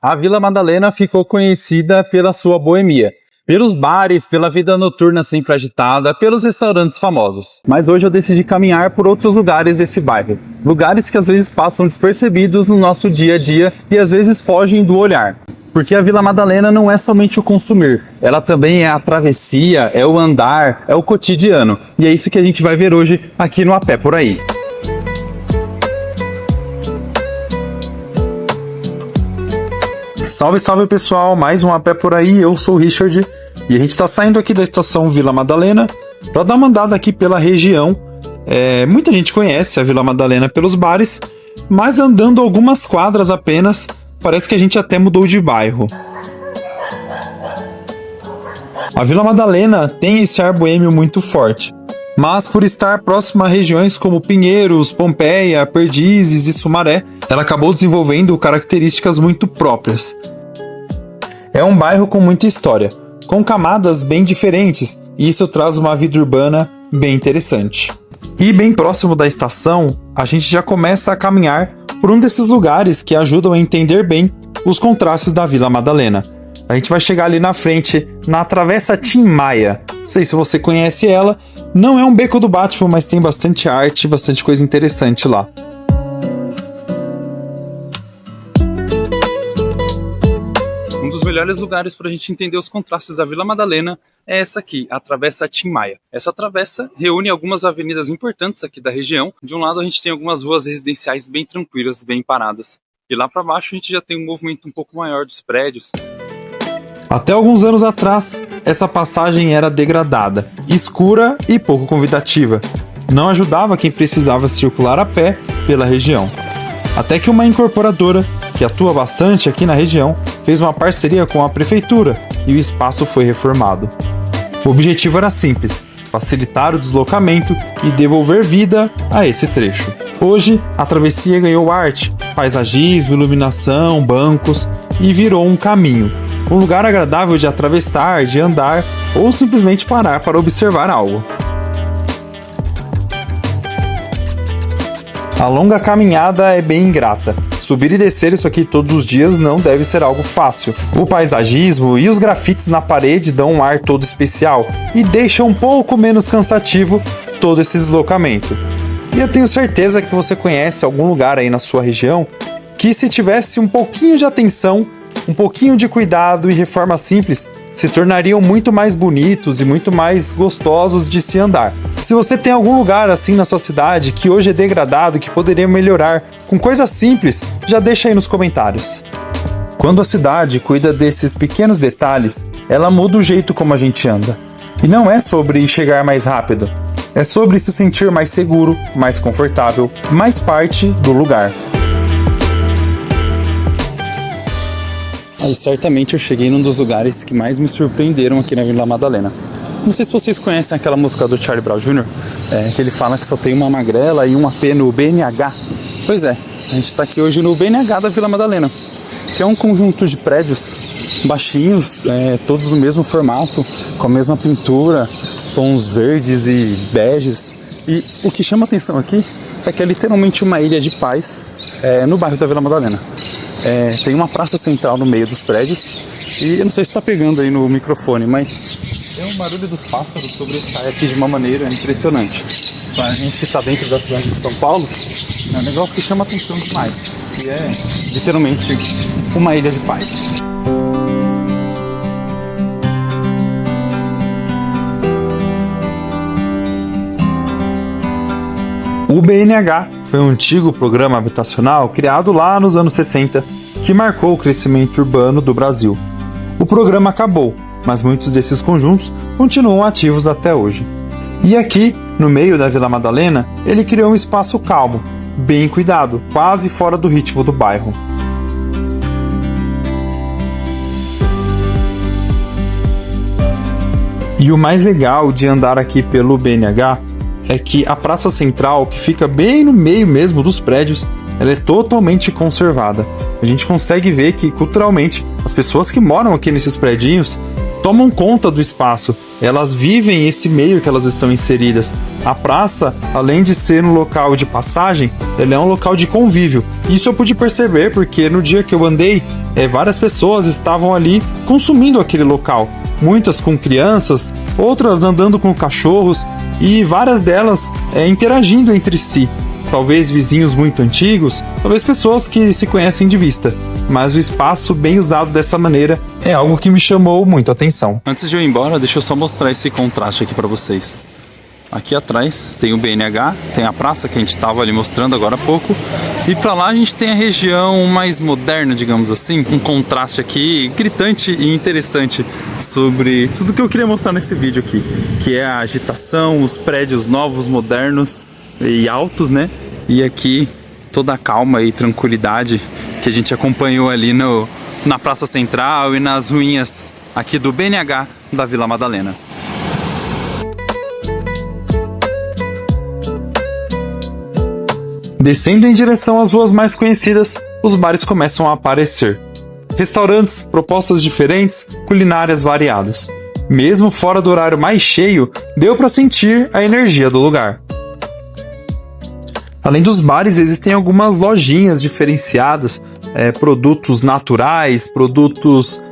A Vila Madalena ficou conhecida pela sua boemia, pelos bares, pela vida noturna sempre agitada, pelos restaurantes famosos. Mas hoje eu decidi caminhar por outros lugares desse bairro. Lugares que às vezes passam despercebidos no nosso dia a dia e às vezes fogem do olhar. Porque a Vila Madalena não é somente o consumir, ela também é a travessia, é o andar, é o cotidiano. E é isso que a gente vai ver hoje aqui no A Pé Por Aí. Salve, salve pessoal, mais um A Pé Por Aí, eu sou o Richard e a gente está saindo aqui da estação Vila Madalena para dar uma andada aqui pela região. Muita gente conhece a Vila Madalena pelos bares, mas andando algumas quadras apenas, parece que a gente até mudou de bairro. A Vila Madalena tem esse ar boêmio muito forte, mas por estar próxima a regiões como Pinheiros, Pompeia, Perdizes e Sumaré, ela acabou desenvolvendo características muito próprias. É um bairro com muita história, com camadas bem diferentes, e isso traz uma vida urbana bem interessante. E bem próximo da estação, a gente já começa a caminhar por um desses lugares que ajudam a entender bem os contrastes da Vila Madalena. A gente vai chegar ali na frente, na Travessa Tim Maia. Não sei se você conhece ela, não é um beco do Batman, mas tem bastante arte, bastante coisa interessante lá. Um dos melhores lugares para a gente entender os contrastes da Vila Madalena é essa aqui, a Travessa Tim Maia. Essa travessa reúne algumas avenidas importantes aqui da região. De um lado a gente tem algumas ruas residenciais bem tranquilas, bem paradas. E lá para baixo a gente já tem um movimento um pouco maior dos prédios. Até alguns anos atrás, essa passagem era degradada, escura e pouco convidativa. Não ajudava quem precisava circular a pé pela região. Até que uma incorporadora, que atua bastante aqui na região, fez uma parceria com a prefeitura e o espaço foi reformado. O objetivo era simples: facilitar o deslocamento e devolver vida a esse trecho. Hoje, a travessia ganhou arte, paisagismo, iluminação, bancos e virou um caminho. Um lugar agradável de atravessar, de andar ou simplesmente parar para observar algo. A longa caminhada é bem ingrata. Subir e descer isso aqui todos os dias não deve ser algo fácil. O paisagismo e os grafites na parede dão um ar todo especial e deixam um pouco menos cansativo todo esse deslocamento. E eu tenho certeza que você conhece algum lugar aí na sua região que, se tivesse um pouquinho de atenção, um pouquinho de cuidado e reforma simples, se tornariam muito mais bonitos e muito mais gostosos de se andar. Se você tem algum lugar assim na sua cidade que hoje é degradado, que poderia melhorar com coisas simples, já deixa aí nos comentários. Quando a cidade cuida desses pequenos detalhes, ela muda o jeito como a gente anda. E não é sobre chegar mais rápido, é sobre se sentir mais seguro, mais confortável, mais parte do lugar. Aí certamente eu cheguei num dos lugares que mais me surpreenderam aqui na Vila Madalena. Não sei se vocês conhecem aquela música do Charlie Brown Jr., que ele fala que só tem uma magrela e um AP no BNH. Pois é, a gente está aqui hoje no BNH da Vila Madalena, que é um conjunto de prédios baixinhos, todos no mesmo formato, com a mesma pintura, tons verdes e beges. E o que chama atenção aqui é que é literalmente uma ilha de paz no bairro da Vila Madalena. Tem uma praça central no meio dos prédios e eu não sei se está pegando aí no microfone, mas o barulho dos pássaros sobressai aqui de uma maneira impressionante. Para a gente que está dentro da cidade de São Paulo, é um negócio que chama atenção demais, que é literalmente uma ilha de paz. O BNH foi um antigo programa habitacional criado lá nos anos 60 que marcou o crescimento urbano do Brasil. O programa acabou, mas muitos desses conjuntos continuam ativos até hoje. E aqui, no meio da Vila Madalena, ele criou um espaço calmo, bem cuidado, quase fora do ritmo do bairro. E o mais legal de andar aqui pelo BNH é que a praça central, que fica bem no meio mesmo dos prédios, ela é totalmente conservada. A gente consegue ver que, culturalmente, as pessoas que moram aqui nesses predinhos, tomam conta do espaço, elas vivem esse meio que elas estão inseridas. A praça, além de ser um local de passagem, ela é um local de convívio. Isso eu pude perceber porque no dia que eu andei, várias pessoas estavam ali consumindo aquele local. Muitas com crianças, outras andando com cachorros e várias delas interagindo entre si. Talvez vizinhos muito antigos, talvez pessoas que se conhecem de vista. Mas o espaço bem usado dessa maneira é algo que me chamou muito a atenção. Antes de eu ir embora, deixa eu só mostrar esse contraste aqui para vocês. Aqui atrás tem o BNH, tem a praça que a gente estava ali mostrando agora há pouco. E para lá a gente tem a região mais moderna, digamos assim. Um contraste aqui gritante e interessante sobre tudo que eu queria mostrar nesse vídeo aqui. Que é a agitação, os prédios novos, modernos e altos, né? E aqui toda a calma e tranquilidade que a gente acompanhou ali na Praça Central e nas ruínas aqui do BNH da Vila Madalena. Descendo em direção às ruas mais conhecidas, os bares começam a aparecer. Restaurantes, propostas diferentes, culinárias variadas. Mesmo fora do horário mais cheio, deu para sentir a energia do lugar. Além dos bares, existem algumas lojinhas diferenciadas, produtos naturais, produtos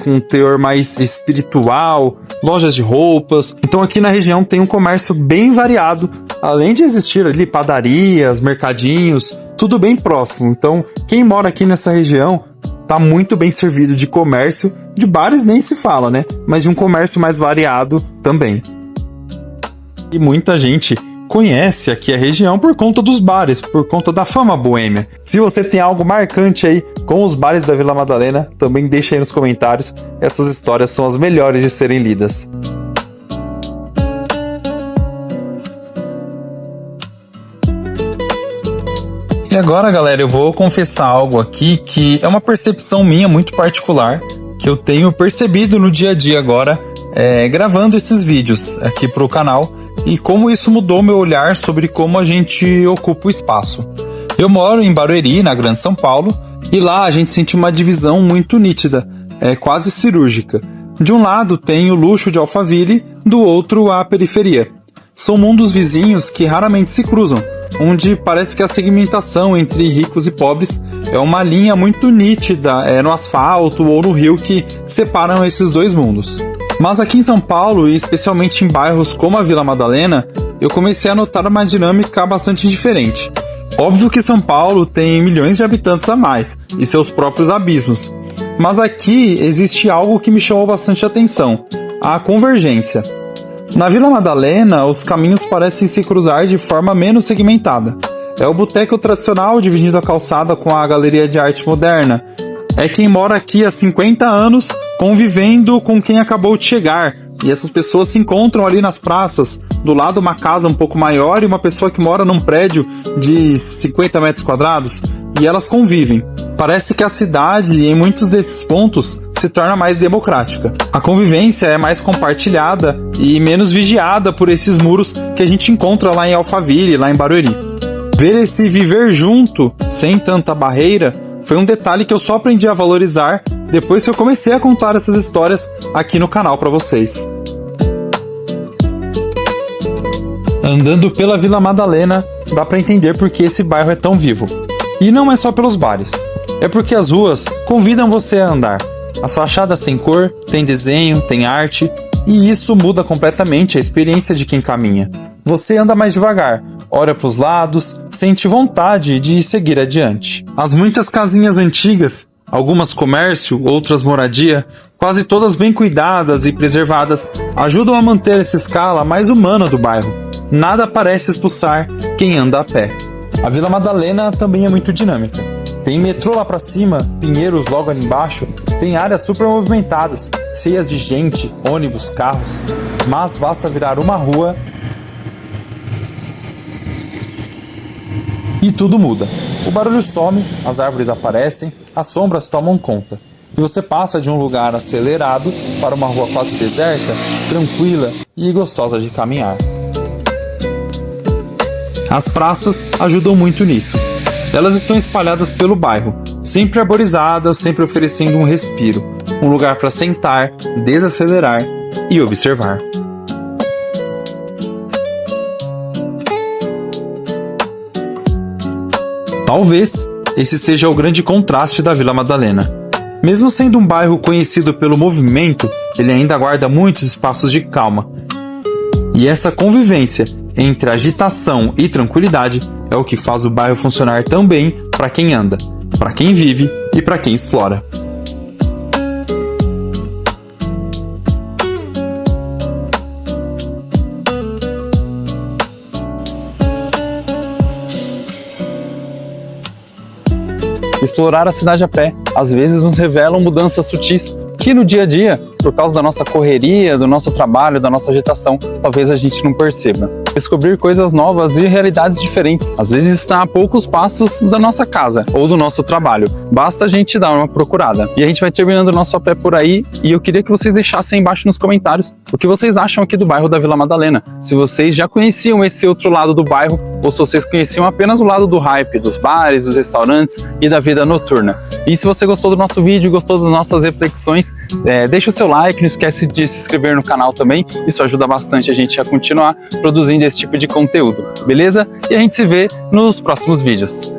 com um teor mais espiritual, lojas de roupas. Então aqui na região tem um comércio bem variado, além de existir ali padarias, mercadinhos, tudo bem próximo. Então quem mora aqui nessa região está muito bem servido de comércio, de bares nem se fala, né? Mas de um comércio mais variado também. E muita gente conhece aqui a região por conta dos bares, por conta da fama boêmia. Se você tem algo marcante aí com os bares da Vila Madalena, também deixa aí nos comentários. Essas histórias são as melhores de serem lidas. E agora, galera, eu vou confessar algo aqui que é uma percepção minha muito particular, que eu tenho percebido no dia a dia agora, gravando esses vídeos aqui para o canal. E como isso mudou meu olhar sobre como a gente ocupa o espaço. Eu moro em Barueri, na Grande São Paulo, e lá a gente sente uma divisão muito nítida, quase cirúrgica. De um lado tem o luxo de Alphaville, do outro a periferia. São mundos vizinhos que raramente se cruzam, onde parece que a segmentação entre ricos e pobres é uma linha muito nítida no asfalto ou no rio que separam esses dois mundos. Mas aqui em São Paulo, e especialmente em bairros como a Vila Madalena, eu comecei a notar uma dinâmica bastante diferente. Óbvio que São Paulo tem milhões de habitantes a mais, e seus próprios abismos. Mas aqui existe algo que me chamou bastante atenção, a convergência. Na Vila Madalena, os caminhos parecem se cruzar de forma menos segmentada. É o boteco tradicional dividindo a calçada com a galeria de arte moderna. É quem mora aqui há 50 anos convivendo com quem acabou de chegar. E essas pessoas se encontram ali nas praças. Do lado uma casa um pouco maior e uma pessoa que mora num prédio de 50 metros quadrados. E elas convivem. Parece que a cidade, em muitos desses pontos, se torna mais democrática. A convivência é mais compartilhada e menos vigiada por esses muros que a gente encontra lá em Alphaville, lá em Barueri. Ver esse viver junto, sem tanta barreira, foi um detalhe que eu só aprendi a valorizar depois que eu comecei a contar essas histórias aqui no canal para vocês. Andando pela Vila Madalena, dá para entender por que esse bairro é tão vivo. E não é só pelos bares, é porque as ruas convidam você a andar. As fachadas têm cor, têm desenho, têm arte, e isso muda completamente a experiência de quem caminha. Você anda mais devagar, olha para os lados, sente vontade de seguir adiante. As muitas casinhas antigas, algumas comércio, outras moradia, quase todas bem cuidadas e preservadas, ajudam a manter essa escala mais humana do bairro. Nada parece expulsar quem anda a pé. A Vila Madalena também é muito dinâmica. Tem metrô lá pra cima, Pinheiros logo ali embaixo, tem áreas super movimentadas, cheias de gente, ônibus, carros, mas basta virar uma rua e tudo muda. O barulho some, as árvores aparecem, as sombras tomam conta. E você passa de um lugar acelerado para uma rua quase deserta, tranquila e gostosa de caminhar. As praças ajudam muito nisso. Elas estão espalhadas pelo bairro, sempre arborizadas, sempre oferecendo um respiro, um lugar para sentar, desacelerar e observar. Talvez esse seja o grande contraste da Vila Madalena. Mesmo sendo um bairro conhecido pelo movimento, ele ainda guarda muitos espaços de calma. E essa convivência entre agitação e tranquilidade é o que faz o bairro funcionar tão bem para quem anda, para quem vive e para quem explora. Explorar a cidade a pé, às vezes nos revelam mudanças sutis que no dia a dia, por causa da nossa correria, do nosso trabalho, da nossa agitação, talvez a gente não perceba. Descobrir coisas novas e realidades diferentes, às vezes está a poucos passos da nossa casa ou do nosso trabalho. Basta a gente dar uma procurada. E a gente vai terminando o nosso a pé por aí, e eu queria que vocês deixassem aí embaixo nos comentários o que vocês acham aqui do bairro da Vila Madalena. Se vocês já conheciam esse outro lado do bairro, ou se vocês conheciam apenas o lado do hype, dos bares, dos restaurantes e da vida noturna. E se você gostou do nosso vídeo, gostou das nossas reflexões, deixa o seu like, não esquece de se inscrever no canal também, isso ajuda bastante a gente a continuar produzindo esse tipo de conteúdo, beleza? E a gente se vê nos próximos vídeos.